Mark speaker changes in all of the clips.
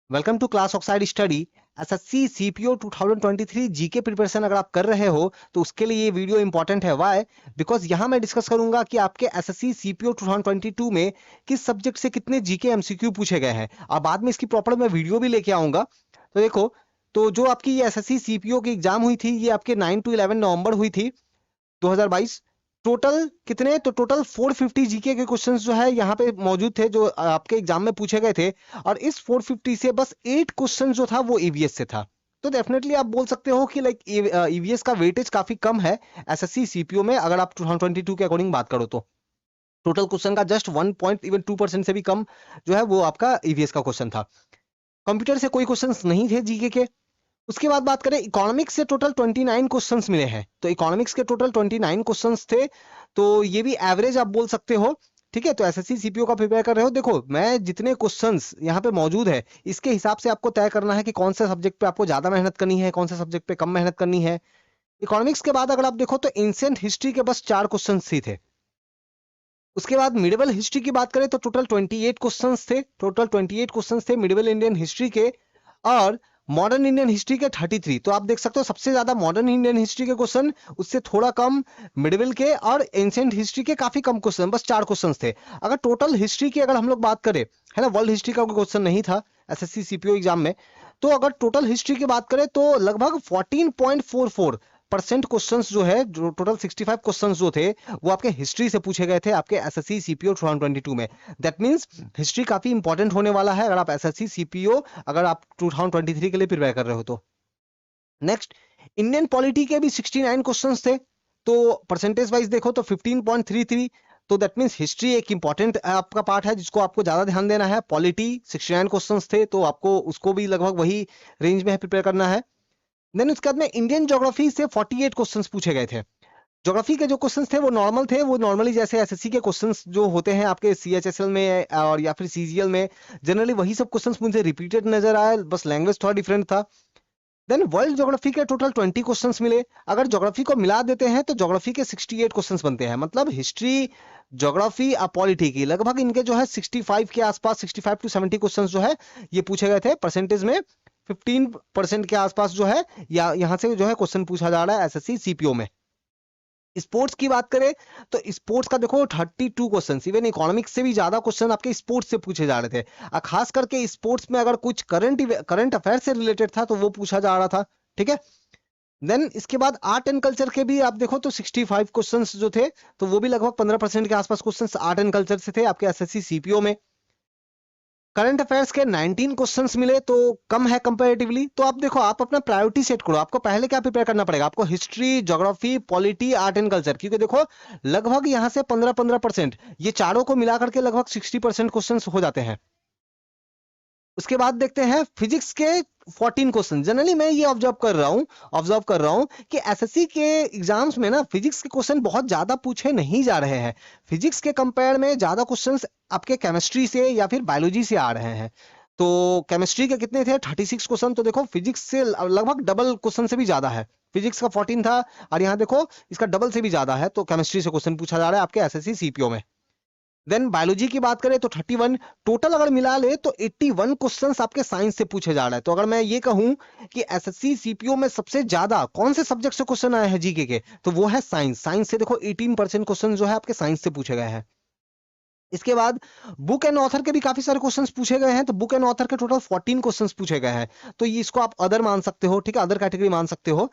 Speaker 1: Welcome to class oxide study. SSC CPO 2023 GK preparation अगर आप कर रहे हो तो उसके लिए ये वीडियो इंपॉर्टेंट है। व्हाई? बिकॉज यहाँ मैं डिस्कस करूंगा कि आपके एसएससी सीपीओ 2022 में किस सब्जेक्ट से कितने जीके एमसीक्यू पूछे गए हैं, और बाद में इसकी प्रॉपर मैं वीडियो भी लेके आऊंगा। तो देखो, तो जो आपकी ये एसएससी सीपीओ की एग्जाम हुई थी, ये आपके 9 to 11 नवंबर हुई थी 2022। टोटल कितने, तो टोटल 450 जीके के क्वेश्चंस जो है यहाँ पे मौजूद थे, जो आपके एग्जाम में पूछे गए थे। और इस 450 से बस 8 क्वेश्चन जो था वो ईवीएस से था। तो डेफिनेटली आप बोल सकते हो कि लाइक ईवीएस का वेटेज काफी कम है एसएससी सीपीओ में, अगर आप 2022 के अकॉर्डिंग बात करो तो। टोटल क्वेश्चन का जस्ट 1.2% से भी कम जो है वो आपका ईवीएस का क्वेश्चन था। कंप्यूटर से कोई क्वेश्चन नहीं थे जीके के। उसके बाद बात करें इकोनॉमिक्स से, टोटल 29 क्वेश्चंस मिले हैं। तो इकोनॉमिक्स के टोटल 29 क्वेश्चंस थे, तो ये भी एवरेज आप बोल सकते हो। ठीक है, तो एसएससी सीपीओ का प्रिपेयर कर रहे हो, देखो मैं जितने क्वेश्चंस यहाँ पे मौजूद है इसके हिसाब से आपको तय करना है कि कौन से सब्जेक्ट पे आपको ज्यादा मेहनत करनी है, कौन से सब्जेक्ट पे कम मेहनत करनी है। इकोनॉमिक्स के बाद अगर आप देखो तो एंशिएंट हिस्ट्री के बस 4 क्वेश्चन ही थे। उसके बाद मिडिवल हिस्ट्री की बात करें तो टोटल 28 क्वेश्चंस थे मिडिवल इंडियन हिस्ट्री के, और मॉडर्न इंडियन हिस्ट्री के 33। तो आप देख सकते हो सबसे ज्यादा मॉडर्न इंडियन हिस्ट्री के क्वेश्चन, उससे थोड़ा कम मिडिवल के, और एंशिएंट हिस्ट्री के काफी कम क्वेश्चन, बस 4 क्वेश्चन थे। अगर टोटल हिस्ट्री की अगर हम लोग बात करें, है ना, वर्ल्ड हिस्ट्री का कोई क्वेश्चन नहीं था एसएससी सीपीओ एग्जाम में। तो अगर टोटल हिस्ट्री की बात करें तो लगभग 14.44% क्वेश्चंस जो है, जो टोटल 65 क्वेश्चंस जो थे वो आपके हिस्ट्री से पूछे गए थे आपके एसएससी सीपीओ 2022 में। दैट मींस हिस्ट्री काफी इंपॉर्टेंट होने वाला है अगर आप एसएससी सीपीओ अगर आप 2023 के लिए प्रिपेयर कर रहे हो तो। नेक्स्ट, इंडियन पॉलिटी के भी 69 क्वेश्चंस थे, तो परसेंटेज वाइज देखो तो 15.33। तो दैट मींस हिस्ट्री एक इंपॉर्टेंट आपका पार्ट है जिसको आपको ज्यादा ध्यान देना है। पॉलिटी 69 क्वेश्चंस थे, तो आपको उसको भी लगभग वही रेंज में प्रिपेयर करना है। देन उसके बाद में इंडियन ज्योग्राफी से 48 क्वेश्चंस पूछे गए थे। ज्योग्राफी के जो क्वेश्चंस थे वो नॉर्मल थे, वो नॉर्मली जैसे एसएससी के क्वेश्चंस जो होते हैं आपके सीएचएसएल में और या फिर सीजीएल में, जनरली वही सब क्वेश्चंस मुझे रिपीटेड नजर आए, बस लैंग्वेज थोड़ा डिफरेंट था। देन वर्ल्ड ज्योग्राफी के टोटल 20 क्वेश्चंस मिले। अगर ज्योग्राफी को मिला देते हैं तो ज्योग्राफी के 68 क्वेश्चंस बनते हैं, मतलब हिस्ट्री, ज्योग्राफी और पॉलिटी की लगभग इनके जो है 65 के आसपास, 65 to 70 क्वेश्चंस जो है ये पूछे गए थे। परसेंटेज में 15% के आसपास जो है या यहाँ से जो है क्वेश्चन पूछा जा रहा है एसएससी सीपीओ में। स्पोर्ट्स की बात करें तो स्पोर्ट्स का देखो 32 क्वेश्चन, इवन इकोनॉमिक्स से भी ज्यादा क्वेश्चन आपके स्पोर्ट्स से पूछे जा रहे थे। खास करके स्पोर्ट्स में अगर कुछ करंट अफेयर से रिलेटेड था तो वो पूछा जा रहा था। ठीक है, देन इसके बाद आर्ट एंड कल्चर के भी आप देखो तो 65 क्वेश्चंस जो थे, तो वो भी लगभग 15% के आसपास क्वेश्चंस आर्ट एंड कल्चर से थे आपके एसएससी सीपीओ में। करंट अफेयर्स के 19 क्वेश्चंस मिले, तो कम है कंपैरेटिवली। तो आप देखो, आप अपना प्रायोरिटी सेट करो, आपको पहले क्या प्रिपेयर करना पड़ेगा, आपको history, geography, polity, art and culture, क्योंकि देखो लगभग यहां से 15% ये चारों को मिलाकर के लगभग 60% क्वेश्चंस हो जाते हैं। उसके बाद देखते हैं फिजिक्स के 14 क्वेश्चन। जनरली मैं ये ऑब्जर्व कर रहा हूं कि एसएससी के एग्जाम्स में ना फिजिक्स के क्वेश्चन बहुत ज्यादा पूछे नहीं जा रहे हैं। फिजिक्स के कंपेयर में ज्यादा क्वेश्चंस आपके केमिस्ट्री से या फिर बायोलॉजी से आ रहे हैं। तो केमिस्ट्री के कितने थे, 36 क्वेश्चन, तो देखो फिजिक्स से लगभग डबल क्वेश्चन से भी ज्यादा है। फिजिक्स का 14 था और यहाँ देखो इसका डबल से भी ज्यादा है, तो केमिस्ट्री से क्वेश्चन पूछा जा रहा है आपके एसएससी सीपीओ में। देन बायोलॉजी की बात करें तो 31, टोटल अगर मिला ले तो 81 क्वेश्चंस आपके साइंस से पूछे जा रहा है। तो अगर मैं ये कहूं कि एसएससी सीपीओ में सबसे ज्यादा कौन से सब्जेक्ट से क्वेश्चन आए हैं जीके के, तो वो है साइंस। साइंस से देखो 18% क्वेश्चन जो है आपके साइंस से पूछे गए हैं। इसके बाद बुक एंड ऑथर के भी काफी सारे क्वेश्चंस पूछे गए हैं, तो बुक एंड ऑथर के टोटल 14 क्वेश्चंस पूछे गए हैं। तो ये इसको आप अदर मान सकते हो, ठीक है, अदर कैटेगरी मान सकते हो।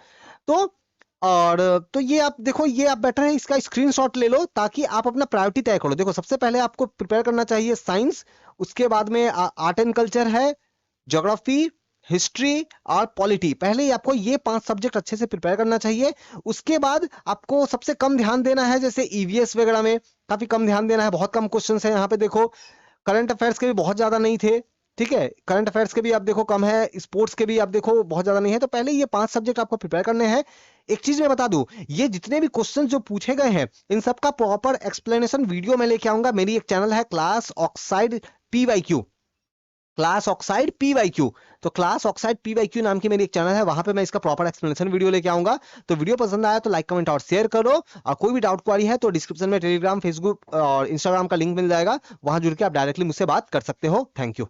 Speaker 1: तो और तो ये आप देखो, ये आप बेटर है इसका स्क्रीनशॉट ले लो ताकि आप अपना प्रायोरिटी तय करो। देखो सबसे पहले आपको प्रिपेयर करना चाहिए साइंस, उसके बाद में आर्ट एंड कल्चर है, ज्योग्राफी, हिस्ट्री और पॉलिटी। पहले ही आपको ये 5 सब्जेक्ट अच्छे से प्रिपेयर करना चाहिए। उसके बाद आपको सबसे कम ध्यान देना है, जैसे ईवीएस वगैरह में काफी कम ध्यान देना है, बहुत कम क्वेश्चन है यहाँ पे। देखो करंट अफेयर्स के भी बहुत ज्यादा नहीं थे, ठीक है, करंट अफेयर्स के भी आप देखो कम है, स्पोर्ट्स के भी आप देखो बहुत ज्यादा नहीं है। तो पहले ये 5 सब्जेक्ट आपको प्रिपेयर करने हैं। एक चीज मैं बता दूं, ये जितने भी क्वेश्चन जो पूछे गए हैं इन सबका प्रॉपर एक्सप्लेनेशन वीडियो में लेके आऊंगा। मेरी एक चैनल है class oxide PYQ, class oxide PYQ. तो क्लास ऑक्साइड पीवाईक्यू नाम की मेरी एक चैनल है, वहां पे मैं इसका प्रॉपर एक्सप्लेनेशन वीडियो लेके आऊंगा। तो वीडियो पसंद आया तो लाइक, कमेंट और शेयर करो। और कोई भी डाउट क्वारी है तो डिस्क्रिप्शन में टेलीग्राम, फेसबुक और इंस्टाग्राम का लिंक मिल जाएगा, वहां जुड़ के आप डायरेक्टली मुझसे बात कर सकते हो। Thank you.